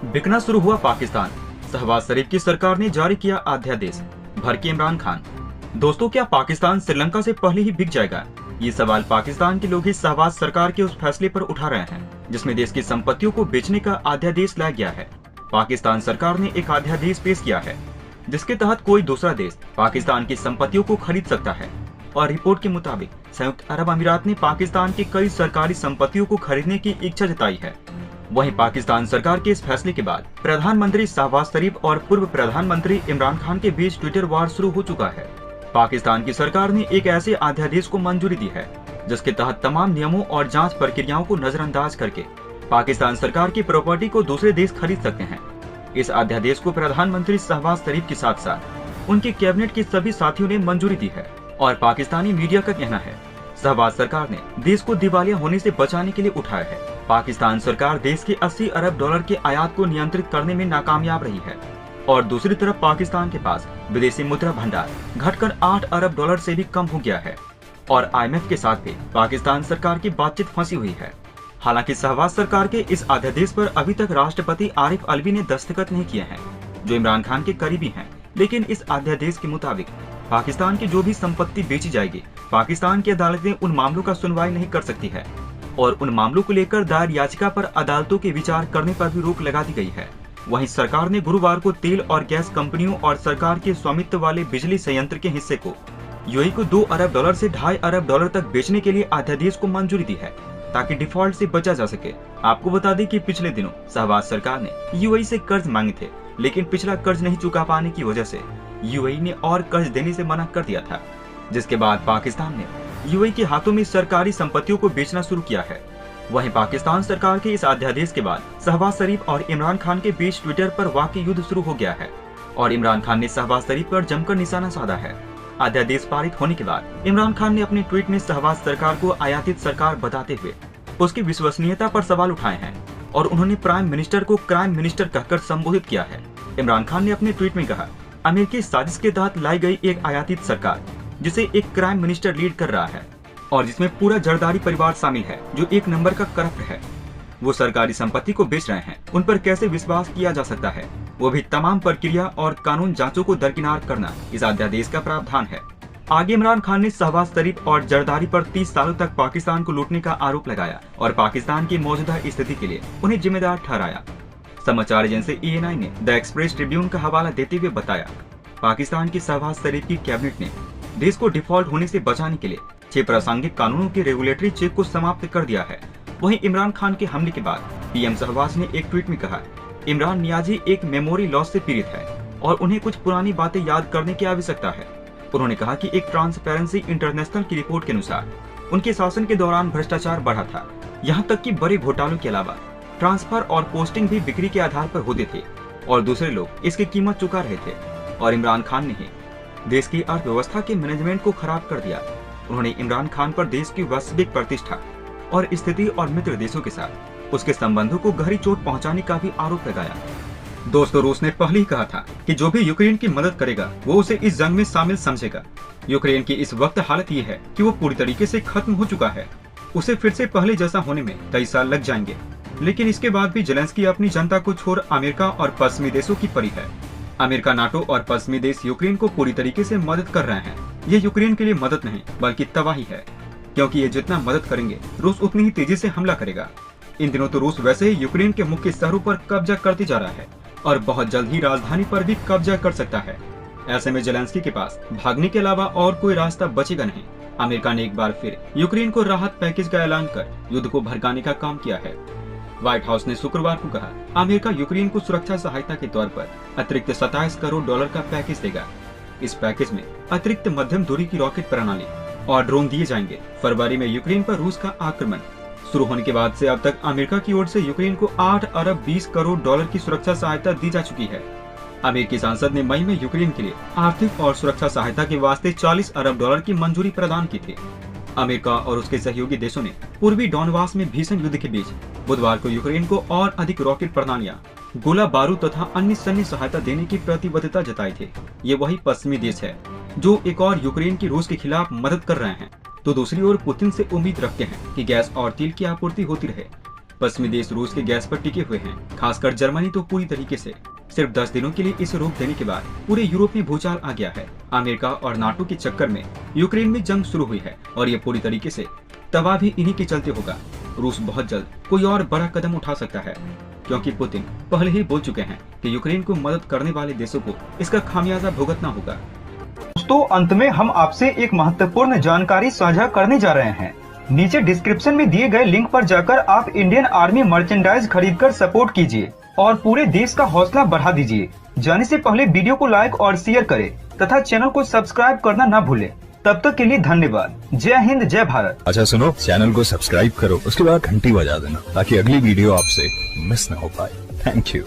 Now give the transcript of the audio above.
बिकना शुरू हुआ पाकिस्तान। शहबाज शरीफ की सरकार ने जारी किया अध्यादेश। भड़के इमरान खान। दोस्तों, क्या पाकिस्तान श्रीलंका से पहले ही बिक जाएगा? ये सवाल पाकिस्तान के लोग ही शहबाज सरकार के उस फैसले पर उठा रहे हैं जिसमें देश की संपत्तियों को बेचने का अध्यादेश लाया गया है। पाकिस्तान सरकार ने एक अध्यादेश पेश किया है जिसके तहत कोई दूसरा देश पाकिस्तान की संपत्तियों को खरीद सकता है। और रिपोर्ट के मुताबिक संयुक्त अरब अमीरात ने पाकिस्तान की कई सरकारी संपत्तियों को खरीदने की इच्छा जताई है। वहीं पाकिस्तान सरकार के इस फैसले के बाद प्रधानमंत्री शहबाज शरीफ और पूर्व प्रधानमंत्री इमरान खान के बीच ट्विटर वार शुरू हो चुका है। पाकिस्तान की सरकार ने एक ऐसे अध्यादेश को मंजूरी दी है जिसके तहत तमाम नियमों और जांच प्रक्रियाओं को नजरअंदाज करके पाकिस्तान सरकार की प्रॉपर्टी को दूसरे देश खरीद सकते हैं। इस अध्यादेश को प्रधानमंत्री शहबाज शरीफ के साथ साथ उनके कैबिनेट के सभी साथियों ने मंजूरी दी है। और पाकिस्तानी मीडिया का कहना है शहबाज सरकार ने देश को दिवालिया होने से बचाने के लिए उठाया है। पाकिस्तान सरकार देश के 80 अरब डॉलर के आयात को नियंत्रित करने में नाकामयाब रही है और दूसरी तरफ पाकिस्तान के पास विदेशी मुद्रा भंडार घटकर 8 अरब डॉलर से भी कम हो गया है और IMF के साथ भी पाकिस्तान सरकार की बातचीत फंसी हुई है। हालांकि शहबाज सरकार के इस अध्यादेश पर अभी तक राष्ट्रपति आरिफ अलवी ने दस्तखत नहीं किए हैं जो इमरान खान के करीबी हैं। लेकिन इस अध्यादेश के मुताबिक पाकिस्तान की जो भी संपत्ति बेची जाएगी, पाकिस्तान की अदालतें उन मामलों का सुनवाई नहीं कर सकती है और उन मामलों को लेकर दायर याचिका पर अदालतों के विचार करने पर भी रोक लगा दी गई है। वहीं सरकार ने गुरुवार को तेल और गैस कंपनियों और सरकार के स्वामित्व वाले बिजली संयंत्र के हिस्से को यूएई को 2 अरब डॉलर से 2.5 अरब डॉलर तक बेचने के लिए अध्यादेश को मंजूरी दी है ताकि डिफॉल्ट से बचा जा सके। आपको बता दें कि पिछले दिनों शहबाज सरकार ने यूएई से कर्ज मांगे थे, लेकिन पिछला कर्ज नहीं चुका पाने की वजह से यूएई ने और कर्ज देने से मना कर दिया था, जिसके बाद पाकिस्तान ने यूएई के हाथों में सरकारी संपत्तियों को बेचना शुरू किया है। वहीं पाकिस्तान सरकार के इस अध्यादेश के बाद शहबाज शरीफ और इमरान खान के बीच ट्विटर पर वाकई युद्ध शुरू हो गया है और इमरान खान ने शहबाज शरीफ पर जमकर निशाना साधा है। अध्यादेश पारित होने के बाद इमरान खान ने अपने ट्वीट में शहबाज सरकार को आयातित सरकार बताते हुए उसकी विश्वसनीयता पर सवाल उठाए हैं और उन्होंने प्राइम मिनिस्टर को क्राइम मिनिस्टर कहकर संबोधित किया है। इमरान खान ने अपने ट्वीट में कहा, अमेरिकी साजिश के तहत लाई गई एक आयातित सरकार जिसे एक क्राइम मिनिस्टर लीड कर रहा है और जिसमें पूरा जरदारी परिवार शामिल है जो एक नंबर का करप्ट है। वो सरकारी संपत्ति को बेच रहे हैं, उन पर कैसे विश्वास किया जा सकता है, वो भी तमाम प्रक्रिया और कानून जांचों को दरकिनार करना इस अध्यादेश का प्रावधान है। आगे इमरान खान ने शहबाज शरीफ और जरदारी पर 30 सालों तक पाकिस्तान को लूटने का आरोप लगाया और पाकिस्तान की मौजूदा स्थिति के लिए उन्हें जिम्मेदार ठहराया। समाचार एजेंसी ENI ने द एक्सप्रेस ट्रिब्यून का हवाला देते हुए बताया, पाकिस्तान की शहबाज शरीफ की कैबिनेट ने देश को डिफॉल्ट होने से बचाने के लिए 6 प्रासंगिक कानूनों के रेगुलेटरी चेक को समाप्त कर दिया है। वहीं इमरान खान के हमले के बाद PM शहबाज ने एक ट्वीट में कहा, इमरान नियाजी एक मेमोरी लॉस से पीड़ित है और उन्हें कुछ पुरानी बातें याद करने की आवश्यकता है। उन्होंने कहा कि एक ट्रांसपेरेंसी इंटरनेशनल की रिपोर्ट के अनुसार उनके शासन के दौरान भ्रष्टाचार बढ़ा था, यहाँ तक कि बड़े घोटालों के अलावा ट्रांसफर और पोस्टिंग भी बिक्री के आधार पर होते थे और दूसरे लोग इसकी कीमत चुका रहे थे और इमरान खान ने ही देश की अर्थव्यवस्था के मैनेजमेंट को खराब कर दिया। उन्होंने इमरान खान पर देश की वैश्विक प्रतिष्ठा और स्थिति और मित्र देशों के साथ उसके संबंधों को गहरी चोट पहुंचाने का भी आरोप लगाया। दोस्तों, रूस ने पहले ही कहा था कि जो भी यूक्रेन की मदद करेगा वो उसे इस जंग में शामिल समझेगा। यूक्रेन की इस वक्त हालत ये है कि वो पूरी तरीके से खत्म हो चुका है। उसे फिर से पहले जैसा होने में कई साल लग जाएंगे, लेकिन इसके बाद भी जेलेंस्की अपनी जनता को छोड़ अमेरिका और पश्चिमी देशों की परी है। अमेरिका, नाटो और पश्चिमी देश यूक्रेन को पूरी तरीके से मदद कर रहे हैं। ये यूक्रेन के लिए मदद नहीं बल्कि तबाही है, क्योंकि ये जितना मदद करेंगे रूस उतनी ही तेजी से हमला करेगा। इन दिनों तो रूस वैसे ही यूक्रेन के मुख्य शहरों पर कब्जा करते जा रहा है और बहुत जल्द ही राजधानी पर भी कब्जा कर सकता है। ऐसे में जेलेंस्की के पास भागने के अलावा और कोई रास्ता बचेगा नहीं। अमेरिका ने एक बार फिर यूक्रेन को राहत पैकेज का ऐलान कर युद्ध को भड़काने का काम किया है। व्हाइट हाउस ने शुक्रवार को कहा, अमेरिका यूक्रेन को सुरक्षा सहायता के तौर पर अतिरिक्त 27 करोड़ डॉलर का पैकेज देगा। इस पैकेज में अतिरिक्त मध्यम दूरी की रॉकेट प्रणाली और ड्रोन दिए जाएंगे। फरवरी में यूक्रेन पर रूस का आक्रमण शुरू होने के बाद से अब तक अमेरिका की ओर से यूक्रेन को 8 अरब 20 करोड़ डॉलर की सुरक्षा सहायता दी जा चुकी है। अमेरिकी संसद ने मई में यूक्रेन के लिए आर्थिक और सुरक्षा सहायता के वास्ते 40 अरब डॉलर की मंजूरी प्रदान की थी। अमेरिका और उसके सहयोगी देशों ने पूर्वी डॉनबास में भीषण युद्ध के बीच बुधवार को यूक्रेन को और अधिक रॉकेट प्रणालियां, गोला बारूद तथा अन्य सैन्य सहायता देने की प्रतिबद्धता जताई थी। ये वही पश्चिमी देश है जो एक और यूक्रेन की रूस के खिलाफ मदद कर रहे हैं, तो दूसरी ओर पुतिन से उम्मीद रखते हैं कि गैस और तेल की आपूर्ति होती रहे। पश्चिमी देश रूस के गैस पर टिके हुए हैं, खासकर जर्मनी तो पूरी तरीके से। सिर्फ 10 दिनों के लिए इसे रोक देने के बाद पूरे यूरोप में भूचाल आ गया है। अमेरिका और नाटो के चक्कर में यूक्रेन में जंग शुरू हुई है और ये पूरी तरीके से तबाह भी इन्हीं के चलते होगा। रूस बहुत जल्द कोई और बड़ा कदम उठा सकता है, क्योंकि पुतिन पहले ही बोल चुके हैं कि यूक्रेन को मदद करने वाले देशों को इसका खामियाजा भुगतना होगा। दोस्तों, अंत में हम आपसे एक महत्वपूर्ण जानकारी साझा करने जा रहे हैं। नीचे डिस्क्रिप्शन में दिए गए लिंक पर जाकर आप इंडियन आर्मी मर्चेंडाइज खरीदकर सपोर्ट कीजिए और पूरे देश का हौसला बढ़ा दीजिए। जाने से पहले वीडियो को लाइक और शेयर करें तथा चैनल को सब्सक्राइब करना न भूलें। तब तक के लिए धन्यवाद। जय हिंद, जय भारत। अच्छा सुनो, चैनल को सब्सक्राइब करो, उसके बाद घंटी बजा देना ताकि अगली वीडियो आपसे मिस न हो पाए। Thank you.